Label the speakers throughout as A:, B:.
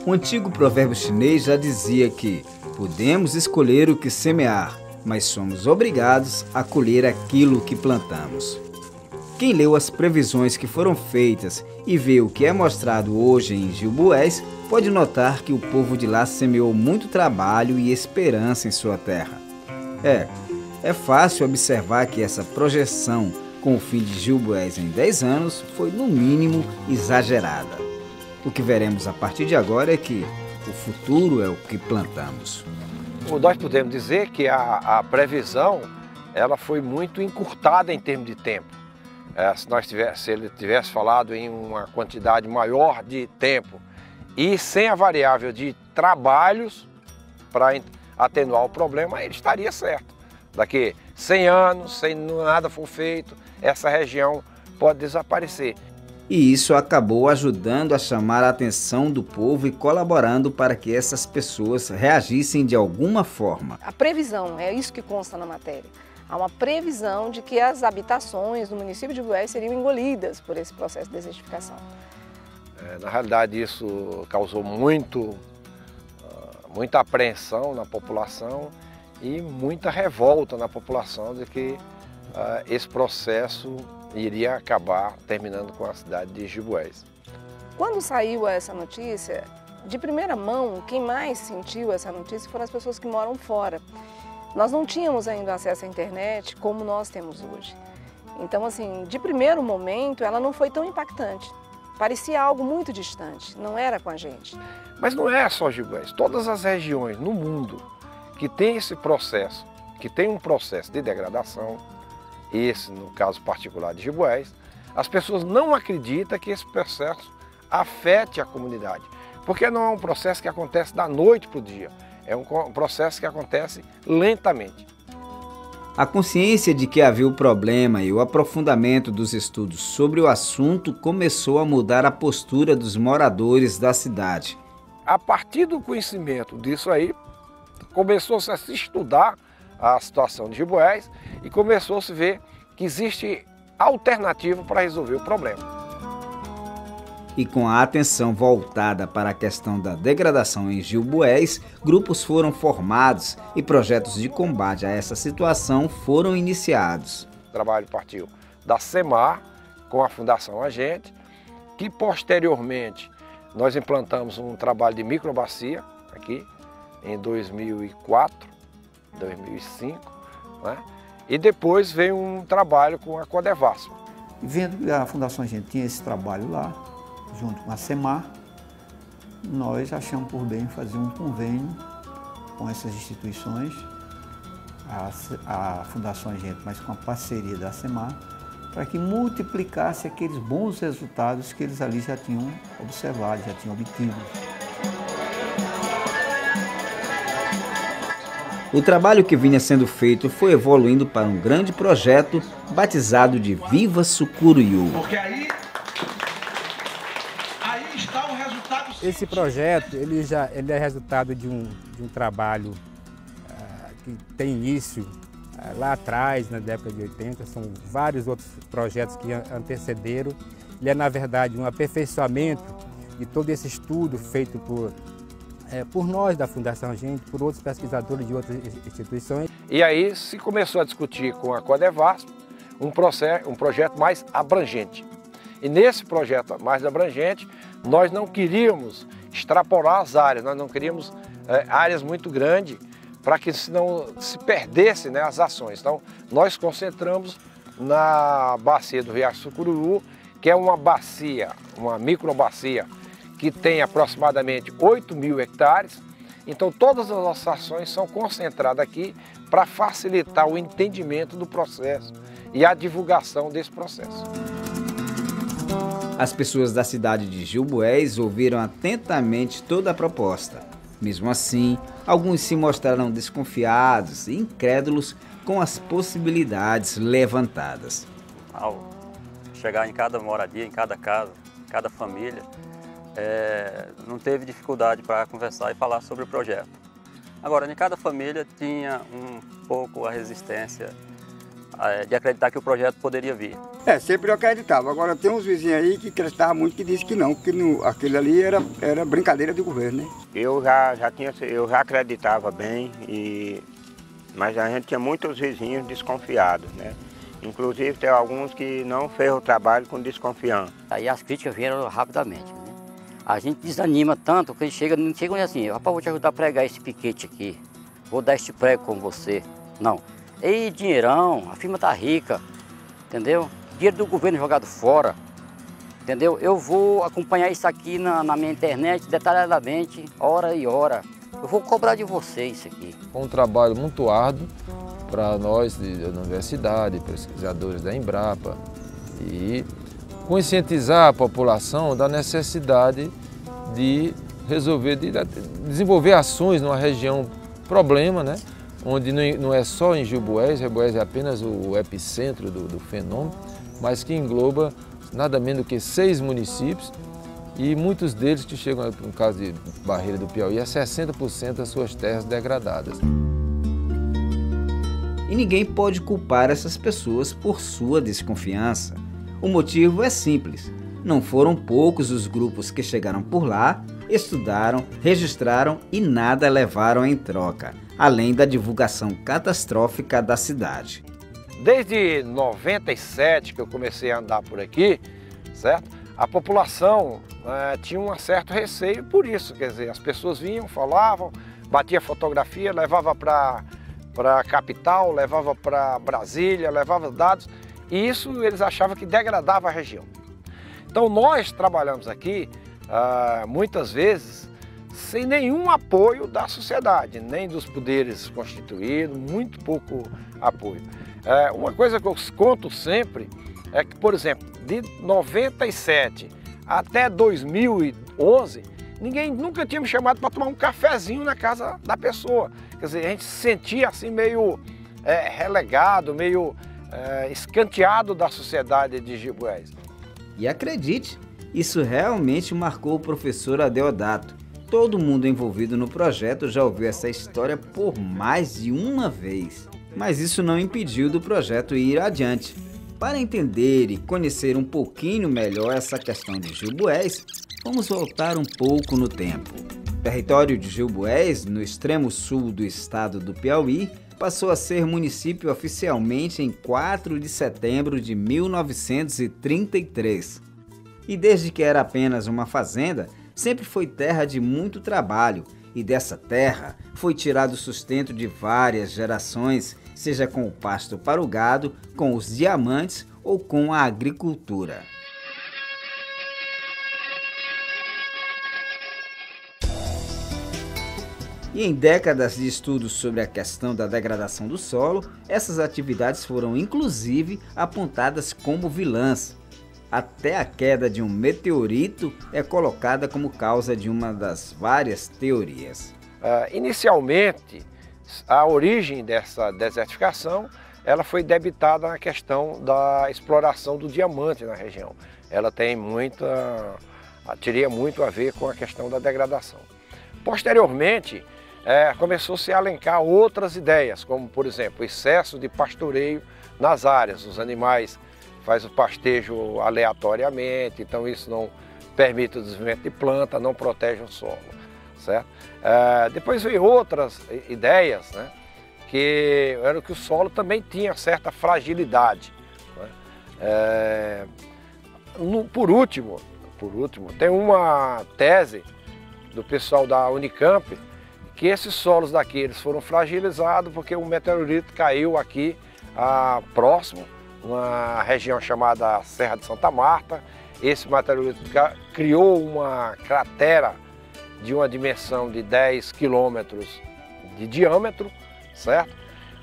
A: O antigo provérbio chinês já dizia que podemos escolher o que semear, mas somos obrigados a colher aquilo que plantamos. Quem leu as previsões que foram feitas e vê o que é mostrado hoje em Gilboés, pode notar que o povo de lá semeou muito trabalho e esperança em sua terra. É fácil observar que essa projeção com o fim de Gilboés em 10 anos foi no mínimo exagerada. O que veremos a partir de agora é que o futuro é o que plantamos.
B: Nós podemos dizer que a previsão ela foi muito encurtada em termos de tempo. Se ele tivesse falado em uma quantidade maior de tempo e sem a variável de trabalhos para atenuar o problema, ele estaria certo. Daqui 100 anos, sem nada for feito, essa região pode desaparecer.
A: E isso acabou ajudando a chamar a atenção do povo e colaborando para que essas pessoas reagissem de alguma forma.
C: A previsão, é isso que consta na matéria. Há uma previsão de que as habitações do município de Gilboés seriam engolidas por esse processo de desertificação.
B: Na realidade, isso causou muita apreensão na população e muita revolta na população de que esse processo iria acabar terminando com a cidade de Gilboés.
C: Quando saiu essa notícia, de primeira mão, quem mais sentiu essa notícia foram as pessoas que moram fora. Nós não tínhamos ainda acesso à internet como nós temos hoje. Então, assim, de primeiro momento, ela não foi tão impactante. Parecia algo muito distante, não era com a gente.
B: Mas não é só Gilboés. Todas as regiões no mundo que tem esse processo, que tem um processo de degradação, esse no caso particular de Gilboés, as pessoas não acreditam que esse processo afete a comunidade. Porque não é um processo que acontece da noite para o dia. É um processo que acontece lentamente.
A: A consciência de que havia o problema e o aprofundamento dos estudos sobre o assunto começou a mudar a postura dos moradores da cidade.
B: A partir do conhecimento disso aí, começou-se a se estudar a situação de Gilboés e começou-se a ver que existe alternativa para resolver o problema.
A: E com a atenção voltada para a questão da degradação em Gilboés, grupos foram formados e projetos de combate a essa situação foram iniciados.
B: O trabalho partiu da SEMAR com a Fundação Agente, que posteriormente nós implantamos um trabalho de microbacia aqui em 2004, 2005, né? E depois veio um trabalho com a Codevasf.
D: Vendo que a Fundação Agente tinha esse trabalho lá, junto com a SEMAR, nós achamos por bem fazer um convênio com essas instituições, a Fundação Agente, mas com a parceria da SEMAR, para que multiplicasse aqueles bons resultados que eles ali já tinham observado, já tinham obtido.
A: O trabalho que vinha sendo feito foi evoluindo para um grande projeto batizado de Viva Sucururu.
E: Porque aí está o resultado.
F: Esse projeto ele é resultado de um trabalho que tem início lá atrás, na década de 80, são vários outros projetos que antecederam. Ele é, na verdade, um aperfeiçoamento de todo esse estudo feito por nós da Fundação Agente, por outros pesquisadores de outras instituições.
B: E aí se começou a discutir com a Codevasf um projeto mais abrangente. E nesse projeto mais abrangente, nós não queríamos extrapolar as áreas, nós não queríamos áreas muito grandes para que não se perdesse, né, as ações. Então, nós concentramos na bacia do Riacho Sucururu, que é uma bacia, uma microbacia, que tem aproximadamente 8.000 hectares. Então, todas as nossas ações são concentradas aqui para facilitar o entendimento do processo e a divulgação desse processo.
A: As pessoas da cidade de Gilboés ouviram atentamente toda a proposta. Mesmo assim, alguns se mostraram desconfiados e incrédulos com as possibilidades levantadas.
G: Ao chegar em cada moradia, em cada casa, em cada família, não teve dificuldade para conversar e falar sobre o projeto. Agora, em cada família tinha um pouco a resistência de acreditar que o projeto poderia vir.
H: Sempre eu acreditava. Agora tem uns vizinhos aí que acreditavam muito que dizem que não, porque aquele ali era brincadeira do governo, né?
I: Eu já acreditava bem, mas a gente tinha muitos vizinhos desconfiados, né? Inclusive tem alguns que não fez o trabalho com desconfiança.
J: Aí as críticas vieram rapidamente, né? A gente desanima tanto que não chega assim, rapaz, vou te ajudar a pregar esse piquete aqui, vou dar este prego com você. Não. Ei, dinheirão, a firma tá rica, entendeu? Dinheiro do governo jogado fora, entendeu? Eu vou acompanhar isso aqui na minha internet detalhadamente, hora e hora. Eu vou cobrar de vocês isso aqui.
K: Foi um trabalho muito árduo para nós da universidade, pesquisadores da Embrapa, e conscientizar a população da necessidade de resolver, de desenvolver ações numa região problema, né? Onde não é só em Juboés é apenas o epicentro do fenômeno, mas que engloba nada menos do que 6 municípios e muitos deles que chegam, no caso de Barreira do Piauí, a 60% das suas terras degradadas.
A: E ninguém pode culpar essas pessoas por sua desconfiança. O motivo é simples. Não foram poucos os grupos que chegaram por lá, estudaram, registraram e nada levaram em troca, além da divulgação catastrófica da cidade.
B: Desde 97 que eu comecei a andar por aqui, certo? A população tinha um certo receio por isso, quer dizer, as pessoas vinham, falavam, batia fotografia, levava para a capital, levava para Brasília, levava dados, e isso eles achavam que degradava a região. Então nós trabalhamos aqui, muitas vezes, sem nenhum apoio da sociedade, nem dos poderes constituídos, muito pouco apoio. Uma coisa que eu conto sempre é que, por exemplo, de 97 até 2011, ninguém nunca tinha me chamado para tomar um cafezinho na casa da pessoa. Quer dizer, a gente se sentia assim meio relegado, meio escanteado da sociedade de Juboés.
A: E acredite, isso realmente marcou o professor Adeodato. Todo mundo envolvido no projeto já ouviu essa história por mais de uma vez. Mas isso não impediu do projeto ir adiante. Para entender e conhecer um pouquinho melhor essa questão de Juboés, vamos voltar um pouco no tempo. O território de Juboés, no extremo sul do estado do Piauí, passou a ser município oficialmente em 4 de setembro de 1933. E desde que era apenas uma fazenda, sempre foi terra de muito trabalho, e dessa terra foi tirado o sustento de várias gerações, seja com o pasto para o gado, com os diamantes ou com a agricultura. E em décadas de estudos sobre a questão da degradação do solo, essas atividades foram inclusive apontadas como vilãs. Até a queda de um meteorito é colocada como causa de uma das várias teorias.
B: Inicialmente, a origem dessa desertificação ela foi debitada na questão da exploração do diamante na região. Ela teria muito a ver com a questão da degradação. Posteriormente, começou-se a elencar outras ideias, como, por exemplo, o excesso de pastoreio nas áreas. Os animais fazem o pastejo aleatoriamente, então isso não permite o desenvolvimento de planta, não protege o solo, certo? Depois veio outras ideias, né, que era que o solo também tinha certa fragilidade, né? Por último, tem uma tese do pessoal da Unicamp que esses solos daqui eles foram fragilizados porque um meteorito caiu aqui próximo, numa região chamada Serra de Santa Marta. Esse meteorito criou uma cratera de uma dimensão de 10 quilômetros de diâmetro, certo?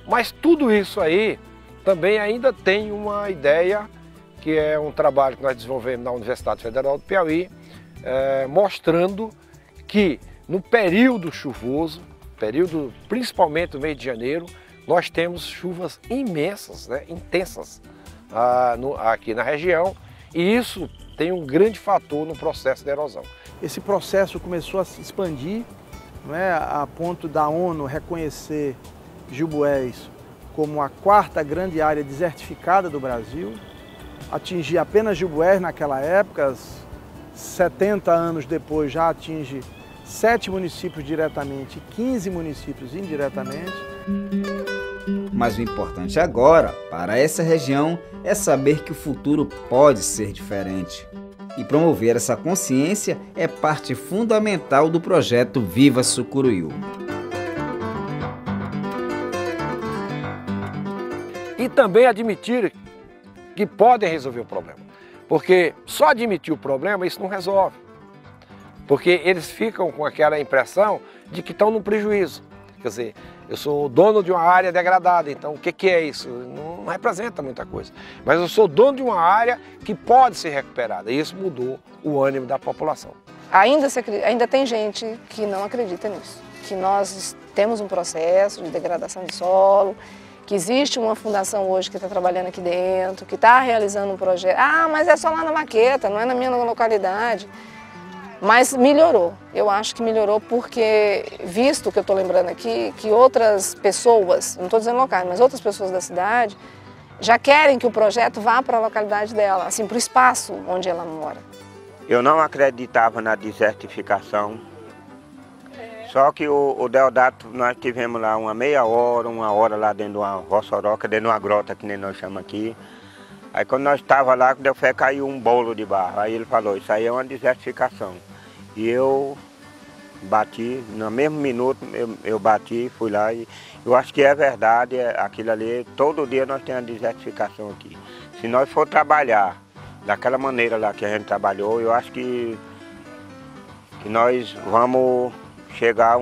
B: Mas tudo isso aí também ainda tem uma ideia, que é um trabalho que nós desenvolvemos na Universidade Federal do Piauí, mostrando que no período chuvoso, principalmente no mês de janeiro, nós temos chuvas imensas, né, intensas aqui na região, e isso tem um grande fator no processo de erosão.
E: Esse processo começou a se expandir, não é, a ponto da ONU reconhecer Juboés como a quarta grande área desertificada do Brasil, atingia apenas Gil Bueres naquela época, 70 anos depois já atinge 7 municípios diretamente e 15 municípios indiretamente.
A: Mas o importante agora, para essa região, é saber que o futuro pode ser diferente. E promover essa consciência é parte fundamental do projeto Viva Sucuruyú.
B: E também admitir que podem resolver o problema. Porque só admitir o problema, isso não resolve. Porque eles ficam com aquela impressão de que estão no prejuízo. Quer dizer, eu sou dono de uma área degradada, então o que é isso? Não representa muita coisa. Mas eu sou dono de uma área que pode ser recuperada. E isso mudou o ânimo da população.
C: Ainda tem gente que não acredita nisso. Que nós temos um processo de degradação de solo, que existe uma fundação hoje que está trabalhando aqui dentro, que está realizando um projeto. Ah, mas é só lá na Maqueta, não é na minha localidade. Mas melhorou, eu acho que melhorou porque, visto que eu estou lembrando aqui, que outras pessoas, não estou dizendo locais, mas outras pessoas da cidade, já querem que o projeto vá para a localidade dela, assim, para o espaço onde ela mora.
I: Eu não acreditava na desertificação, só que o Deodato, nós tivemos lá uma meia hora, uma hora lá dentro de uma roçoroca, dentro de uma grota, que nem nós chamamos aqui. Aí quando nós estávamos lá, deu fé, caiu um bolo de barro. Aí ele falou, isso aí é uma desertificação. E eu bati, no mesmo minuto eu bati, fui lá e eu acho que é verdade, aquilo ali, todo dia nós temos a desertificação aqui. Se nós for trabalhar daquela maneira lá que a gente trabalhou, eu acho que nós vamos chegar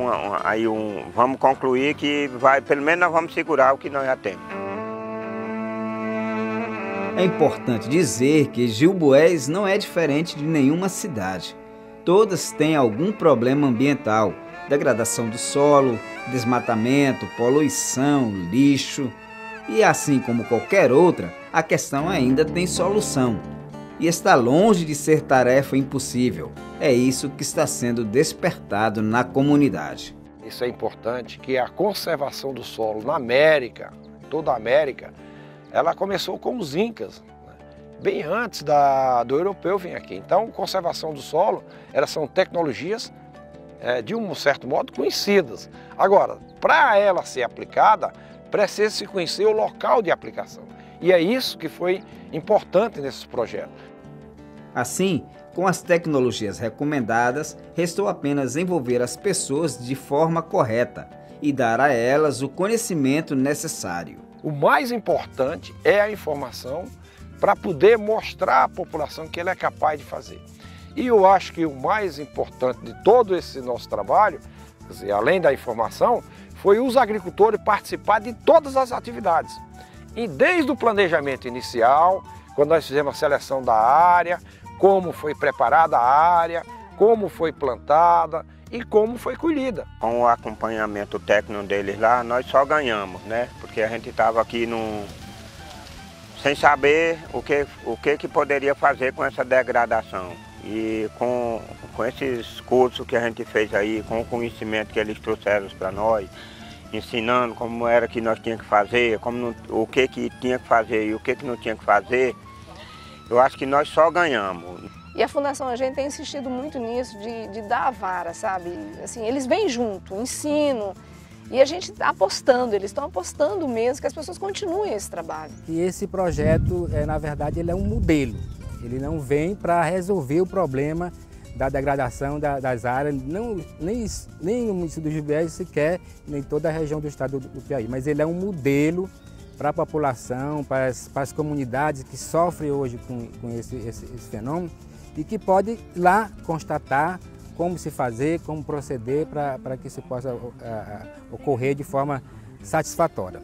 I: vamos concluir que pelo menos nós vamos segurar o que nós já temos.
A: É importante dizer que Gil Bueres não é diferente de nenhuma cidade. Todas têm algum problema ambiental, degradação do solo, desmatamento, poluição, lixo. E assim como qualquer outra, a questão ainda tem solução. E está longe de ser tarefa impossível. É isso que está sendo despertado na comunidade.
B: Isso é importante, que a conservação do solo na América, toda a América, ela começou com os incas, né? Bem antes do europeu vir aqui. Então, conservação do solo, são tecnologias, de um certo modo, conhecidas. Agora, para ela ser aplicada, precisa se conhecer o local de aplicação. E é isso que foi importante nesses projetos.
A: Assim, com as tecnologias recomendadas, restou apenas envolver as pessoas de forma correta e dar a elas o conhecimento necessário.
B: O mais importante é a informação para poder mostrar à população que ela é capaz de fazer. E eu acho que o mais importante de todo esse nosso trabalho, quer dizer, além da informação, foi os agricultores participar de todas as atividades. E desde o planejamento inicial, quando nós fizemos a seleção da área, como foi preparada a área, como foi plantada e como foi colhida.
I: Com o acompanhamento técnico deles lá, nós só ganhamos, né? Porque a gente estava aqui sem saber o que poderia fazer com essa degradação. E com esses cursos que a gente fez aí, com o conhecimento que eles trouxeram para nós, ensinando como era que nós tínhamos que fazer, o que tinha que fazer e o que não tinha que fazer, eu acho que nós só ganhamos.
C: E a Fundação A Gente tem insistido muito nisso, de dar a vara, sabe? Assim, eles vêm junto, ensino, e a gente está apostando, eles estão apostando mesmo que as pessoas continuem esse trabalho.
F: E esse projeto, na verdade, ele é um modelo. Ele não vem para resolver o problema da degradação das áreas, nem o município do Gil Bueres sequer, nem toda a região do estado do Piauí, mas ele é um modelo para a população, para as comunidades que sofrem hoje com esse fenômeno e que pode lá constatar como se fazer, como proceder para que isso possa ocorrer de forma satisfatória.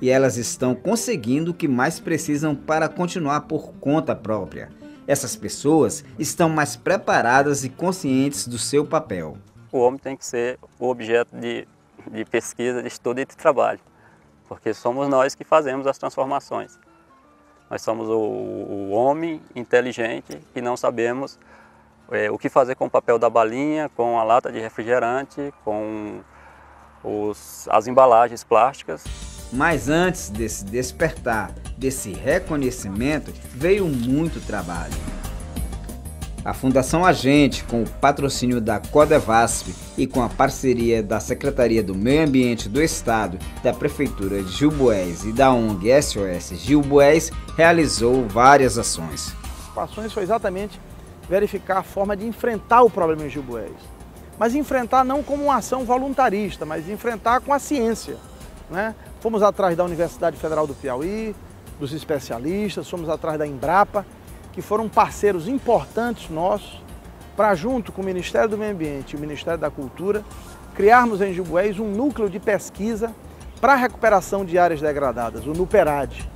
A: E elas estão conseguindo o que mais precisam para continuar por conta própria. Essas pessoas estão mais preparadas e conscientes do seu papel.
G: O homem tem que ser o objeto de pesquisa, de estudo e de trabalho, porque somos nós que fazemos as transformações. Nós somos o homem inteligente que não sabemos o que fazer com o papel da balinha, com a lata de refrigerante, com as embalagens plásticas.
A: Mas antes desse despertar, desse reconhecimento, veio muito trabalho. A Fundação Agente, com o patrocínio da Codevasp e com a parceria da Secretaria do Meio Ambiente do Estado, da Prefeitura de Gilboés e da ONG SOS Gilboés, realizou várias ações.
E: As ações foi exatamente verificar a forma de enfrentar o problema em Gilboés. Mas enfrentar não como uma ação voluntarista, mas enfrentar com a ciência, né? Fomos atrás da Universidade Federal do Piauí, dos especialistas, fomos atrás da Embrapa, que foram parceiros importantes nossos, para junto com o Ministério do Meio Ambiente e o Ministério da Cultura, criarmos em Gilboés um núcleo de pesquisa para a recuperação de áreas degradadas, o NUPERAD.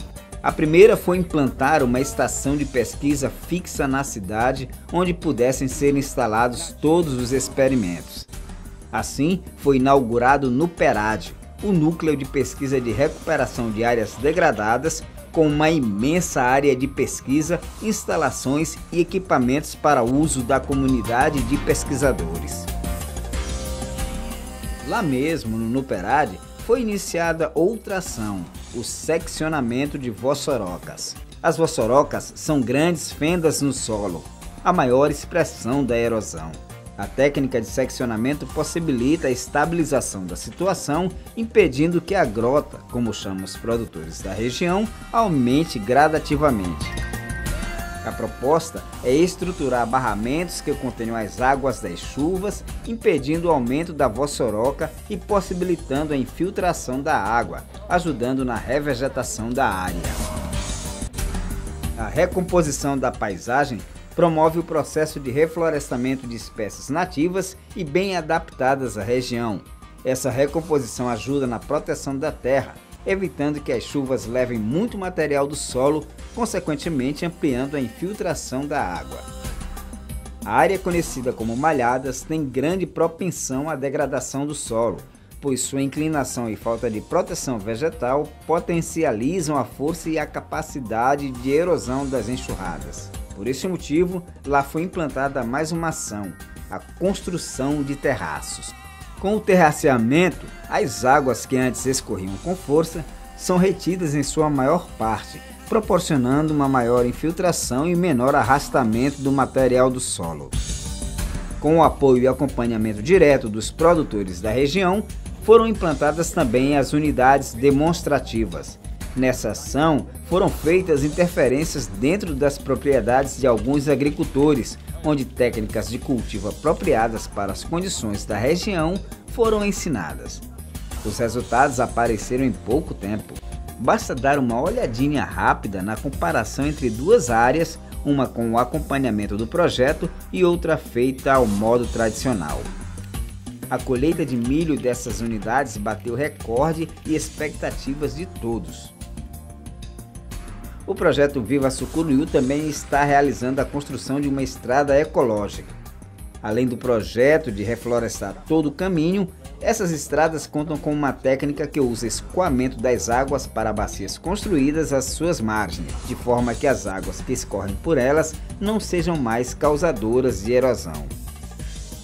A: A primeira foi implantar uma estação de pesquisa fixa na cidade, onde pudessem ser instalados todos os experimentos. Assim, foi inaugurado o NUPERAD, o Núcleo de Pesquisa de Recuperação de Áreas Degradadas, com uma imensa área de pesquisa, instalações e equipamentos para uso da comunidade de pesquisadores. Lá mesmo, no NUPERAD, foi iniciada outra ação, o seccionamento de vossorocas. As vossorocas são grandes fendas no solo, a maior expressão da erosão. A técnica de seccionamento possibilita a estabilização da situação, impedindo que a grota, como chamam os produtores da região, aumente gradativamente. A proposta é estruturar barramentos que contenham as águas das chuvas, impedindo o aumento da vossoroca e possibilitando a infiltração da água, ajudando na revegetação da área. A recomposição da paisagem promove o processo de reflorestamento de espécies nativas e bem adaptadas à região. Essa recomposição ajuda na proteção da terra, evitando que as chuvas levem muito material do solo, consequentemente ampliando a infiltração da água. A área conhecida como malhadas tem grande propensão à degradação do solo, pois sua inclinação e falta de proteção vegetal potencializam a força e a capacidade de erosão das enxurradas. Por esse motivo, lá foi implantada mais uma ação, a construção de terraços. Com o terraceamento, as águas que antes escorriam com força são retidas em sua maior parte, proporcionando uma maior infiltração e menor arrastamento do material do solo. Com o apoio e acompanhamento direto dos produtores da região, foram implantadas também as unidades demonstrativas. Nessa ação, foram feitas interferências dentro das propriedades de alguns agricultores, onde técnicas de cultivo apropriadas para as condições da região foram ensinadas. Os resultados apareceram em pouco tempo. Basta dar uma olhadinha rápida na comparação entre duas áreas, uma com o acompanhamento do projeto e outra feita ao modo tradicional. A colheita de milho dessas unidades bateu recorde e expectativas de todos. O projeto Viva Sucuriú também está realizando a construção de uma estrada ecológica. Além do projeto de reflorestar todo o caminho, essas estradas contam com uma técnica que usa escoamento das águas para bacias construídas às suas margens, de forma que as águas que escorrem por elas não sejam mais causadoras de erosão.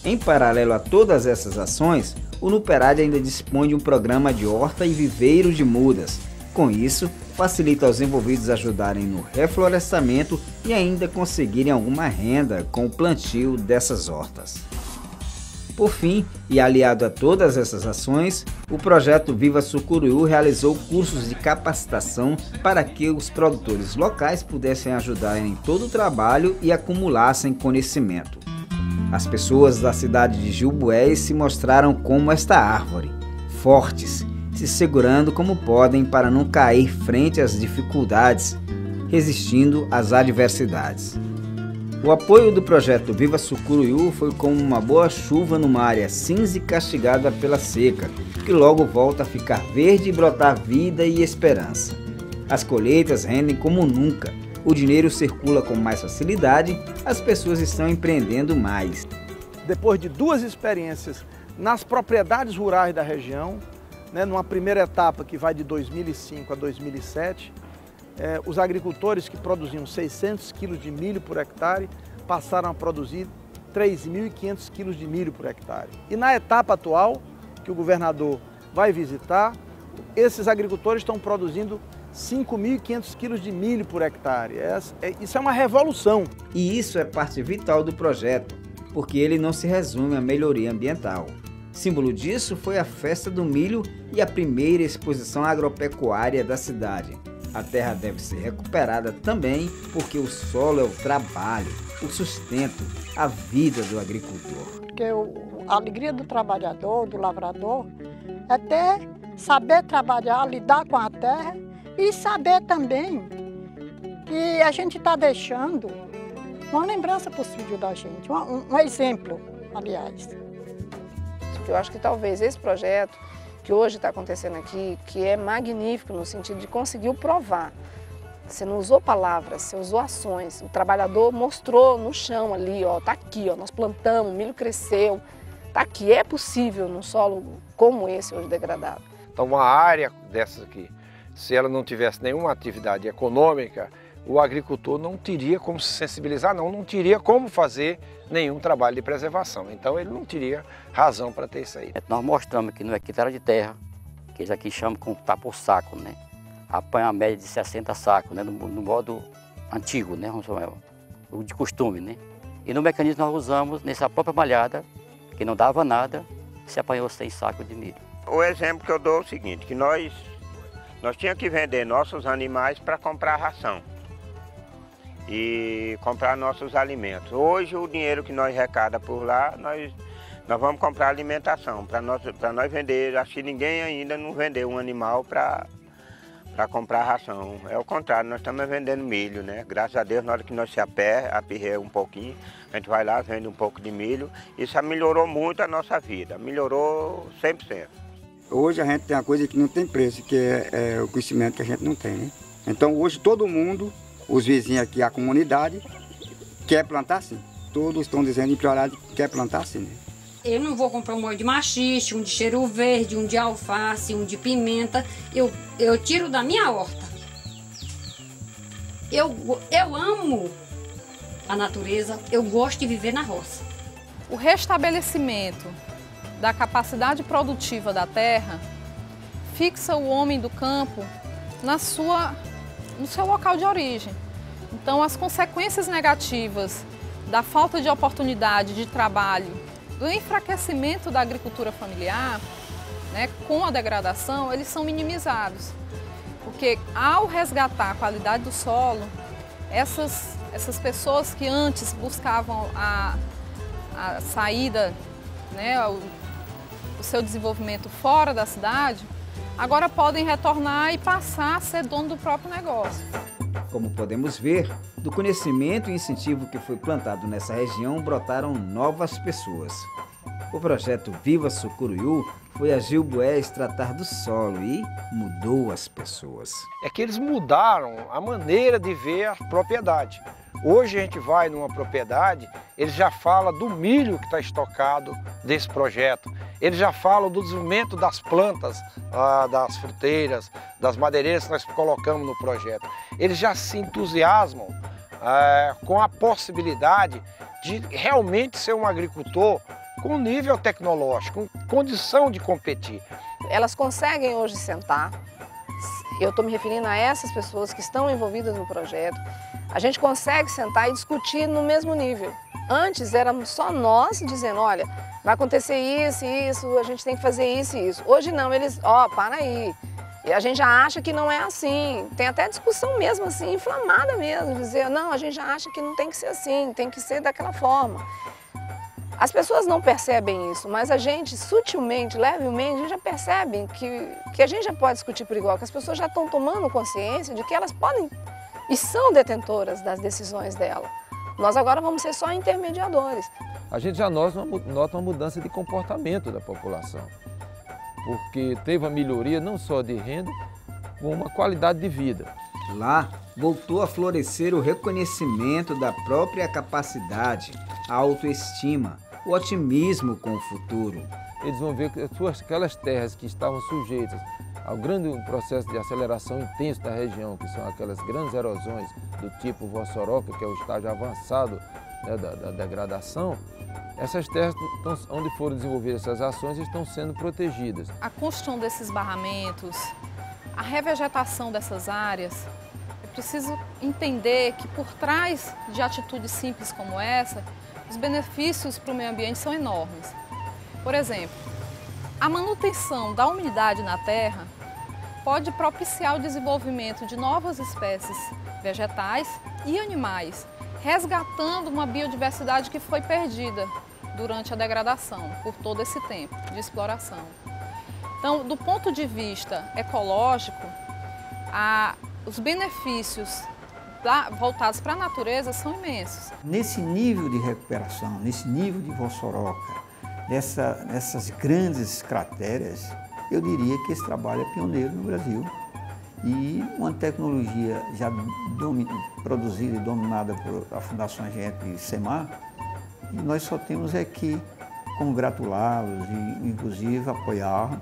A: Em paralelo a todas essas ações, o NUPERAD ainda dispõe de um programa de horta e viveiro de mudas. Com isso, facilita aos envolvidos ajudarem no reflorestamento e ainda conseguirem alguma renda com o plantio dessas hortas. Por fim, e aliado a todas essas ações, o projeto Viva Sucuriú realizou cursos de capacitação para que os produtores locais pudessem ajudar em todo o trabalho e acumulassem conhecimento. As pessoas da cidade de Gilboés se mostraram como esta árvore, fortes, se segurando como podem para não cair frente às dificuldades, resistindo às adversidades. O apoio do projeto Viva Sucuriú foi como uma boa chuva numa área cinza e castigada pela seca, que logo volta a ficar verde e brotar vida e esperança. As colheitas rendem como nunca, o dinheiro circula com mais facilidade, as pessoas estão empreendendo mais.
E: Depois de 2 experiências nas propriedades rurais da região, numa primeira etapa que vai de 2005 a 2007, os agricultores que produziam 600 quilos de milho por hectare passaram a produzir 3.500 quilos de milho por hectare. E na etapa atual, que o governador vai visitar, esses agricultores estão produzindo 5.500 quilos de milho por hectare. Isso é uma revolução.
A: E isso é parte vital do projeto, porque ele não se resume à melhoria ambiental. Símbolo disso foi a Festa do Milho e a primeira exposição agropecuária da cidade. A terra deve ser recuperada também porque o solo é o trabalho, o sustento, a vida do agricultor.
L: Porque a alegria do trabalhador, do lavrador, é ter, saber trabalhar, lidar com a terra e saber também que a gente está deixando uma lembrança para os filhos da gente, um exemplo, aliás.
C: Eu acho que talvez esse projeto que hoje está acontecendo aqui, que é magnífico no sentido de conseguir provar. Você não usou palavras, você usou ações. O trabalhador mostrou no chão ali, ó, tá aqui, ó, nós plantamos, o milho cresceu, tá aqui, é possível num solo como esse hoje degradado.
B: Então uma área dessas aqui, se ela não tivesse nenhuma atividade econômica, o agricultor não teria como se sensibilizar, não teria como fazer nenhum trabalho de preservação. Então ele não teria razão para ter isso aí.
J: Nós mostramos que no hectare de terra, que eles aqui chamam com tá por saco, né? Apanha a média de 60 sacos, né? No modo antigo, né? O de costume, né? E no mecanismo nós usamos, nessa própria malhada, que não dava nada, se apanhou 100 sacos de milho.
I: O exemplo que eu dou é o seguinte, que nós tínhamos que vender nossos animais para comprar ração e comprar nossos alimentos. Hoje o dinheiro que nós arrecada por lá, nós vamos comprar alimentação para nós vender. Acho que ninguém ainda não vendeu um animal para comprar ração. É o contrário, nós estamos vendendo milho, né? Graças a Deus, na hora que nós se aperreia um pouquinho, a gente vai lá, vende um pouco de milho. Isso melhorou muito a nossa vida, melhorou 100%.
H: Hoje a gente tem uma coisa que não tem preço, que é o conhecimento que a gente não tem, né? Então hoje todo mundo, os vizinhos aqui, a comunidade, quer plantar sim. Todos estão dizendo em prioridade que quer plantar sim, né?
M: Eu não vou comprar um molho de maxixe, um de cheiro verde, um de alface, um de pimenta. Eu tiro da minha horta. Eu amo a natureza, eu gosto de viver na roça.
N: O restabelecimento da capacidade produtiva da terra fixa o homem do campo no seu local de origem. Então, as consequências negativas da falta de oportunidade de trabalho, do enfraquecimento da agricultura familiar, né, com a degradação, eles são minimizados. Porque ao resgatar a qualidade do solo, essas pessoas que antes buscavam a saída, né, o seu desenvolvimento fora da cidade, agora podem retornar e passar a ser dono do próprio negócio.
A: Como podemos ver, do conhecimento e incentivo que foi plantado nessa região, brotaram novas pessoas. O projeto Viva Sucuruyú foi a Gilboés tratar do solo e mudou as pessoas.
B: É que eles mudaram a maneira de ver a propriedade. Hoje a gente vai numa propriedade, eles já falam do milho que está estocado desse projeto. Eles já falam do desenvolvimento das plantas, das fruteiras, das madeireiras que nós colocamos no projeto. Eles já se entusiasmam com a possibilidade de realmente ser um agricultor com nível tecnológico, com condição de competir.
C: Elas conseguem hoje sentar, eu estou me referindo a essas pessoas que estão envolvidas no projeto, a gente consegue sentar e discutir no mesmo nível. Antes éramos só nós dizendo, olha, vai acontecer isso e isso, a gente tem que fazer isso e isso. Hoje não, eles, para aí. E a gente já acha que não é assim. Tem até discussão mesmo assim, inflamada mesmo, dizer, não, a gente já acha que não tem que ser assim, tem que ser daquela forma. As pessoas não percebem isso, mas a gente sutilmente, levemente, a gente já percebe que a gente já pode discutir por igual, que as pessoas já estão tomando consciência de que elas podem e são detentoras das decisões dela. Nós agora vamos ser só intermediadores.
K: A gente já nota uma mudança de comportamento da população, porque teve uma melhoria não só de renda, como uma qualidade de vida.
A: Lá, voltou a florescer o reconhecimento da própria capacidade, a autoestima, o otimismo com o futuro.
K: Eles vão ver que aquelas terras que estavam sujeitas ao grande processo de aceleração intenso da região, que são aquelas grandes erosões do tipo Vossoroca, que é o estágio avançado, né, da degradação, essas terras onde foram desenvolvidas essas ações estão sendo protegidas.
N: A construção desses barramentos, a revegetação dessas áreas, é preciso entender que por trás de atitudes simples como essa, os benefícios para o meio ambiente são enormes. Por exemplo, a manutenção da umidade na terra pode propiciar o desenvolvimento de novas espécies vegetais e animais, resgatando uma biodiversidade que foi perdida durante a degradação, por todo esse tempo de exploração. Então, do ponto de vista ecológico, os benefícios voltados para a natureza são imensos.
D: Nesse nível de recuperação, nesse nível de Vossoroca, nessas grandes crateras, eu diria que esse trabalho é pioneiro no Brasil. E uma tecnologia já produzida e dominada por a Fundação Gente e SEMAR, e nós só temos aqui congratulá-los e, inclusive, apoiar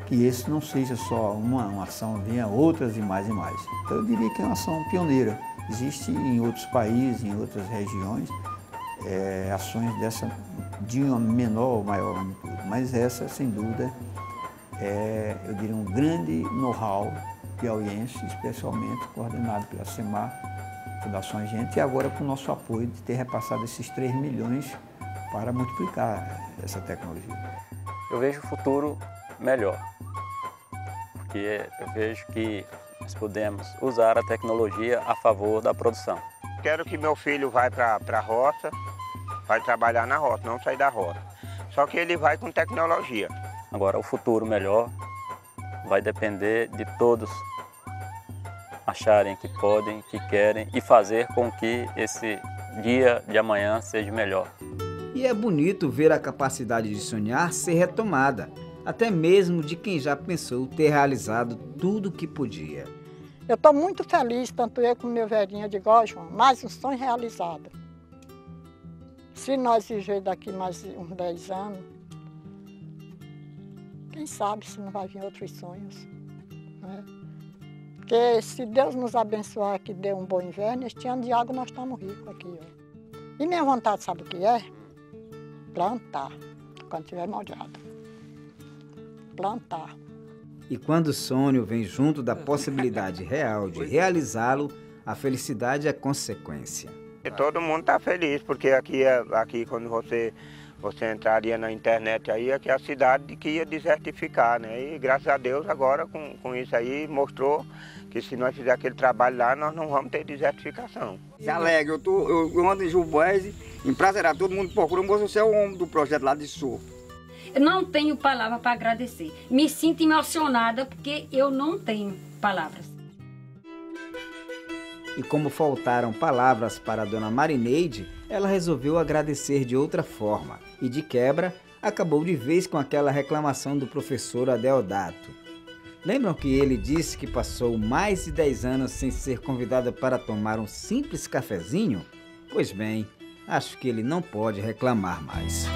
D: que esse não seja só uma ação, venha outras e mais e mais. Então, eu diria que é uma ação pioneira. Existe em outros países, em outras regiões, ações dessa de uma menor ou maior magnitude, mas essa, sem dúvida, eu diria, um grande know-how piauiense, especialmente coordenado pela SEMAR, Fundação Gente, e agora com o nosso apoio de ter repassado esses 3 milhões para multiplicar essa tecnologia.
G: Eu vejo o futuro melhor, porque eu vejo que nós podemos usar a tecnologia a favor da produção.
I: Quero que meu filho vá para a roça, vai trabalhar na roça, não sair da roça. Só que ele vai com tecnologia.
G: Agora, o futuro melhor vai depender de todos acharem que podem, que querem e fazer com que esse dia de amanhã seja melhor.
A: E é bonito ver a capacidade de sonhar ser retomada, até mesmo de quem já pensou ter realizado tudo o que podia.
L: Eu estou muito feliz, tanto eu como meu velhinho, de igual, João, mais um sonho realizado. Se nós viver daqui mais uns 10 anos, quem sabe se não vai vir outros sonhos, né? Porque se Deus nos abençoar que dê um bom inverno, este ano de água nós estamos ricos aqui, ó. E minha vontade, sabe o que é? Plantar, quando tiver molhado. Plantar.
A: E quando o sonho vem junto da possibilidade real de realizá-lo, a felicidade é consequência.
I: E todo mundo está feliz, porque aqui quando você entraria na internet aí, aqui é a cidade que ia desertificar, né? E graças a Deus agora com isso aí mostrou que se nós fizermos aquele trabalho lá, nós não vamos ter desertificação.
H: Se alegre, eu ando em Juboés, em Prazerá, todo mundo procura, mas você é o homem do projeto lá de Sul.
M: Eu não tenho palavra para agradecer. Me sinto emocionada porque eu não tenho palavras.
A: E como faltaram palavras para a dona Marineide, ela resolveu agradecer de outra forma. E de quebra, acabou de vez com aquela reclamação do professor Adeodato. Lembram que ele disse que passou mais de 10 anos sem ser convidado para tomar um simples cafezinho? Pois bem, acho que ele não pode reclamar mais.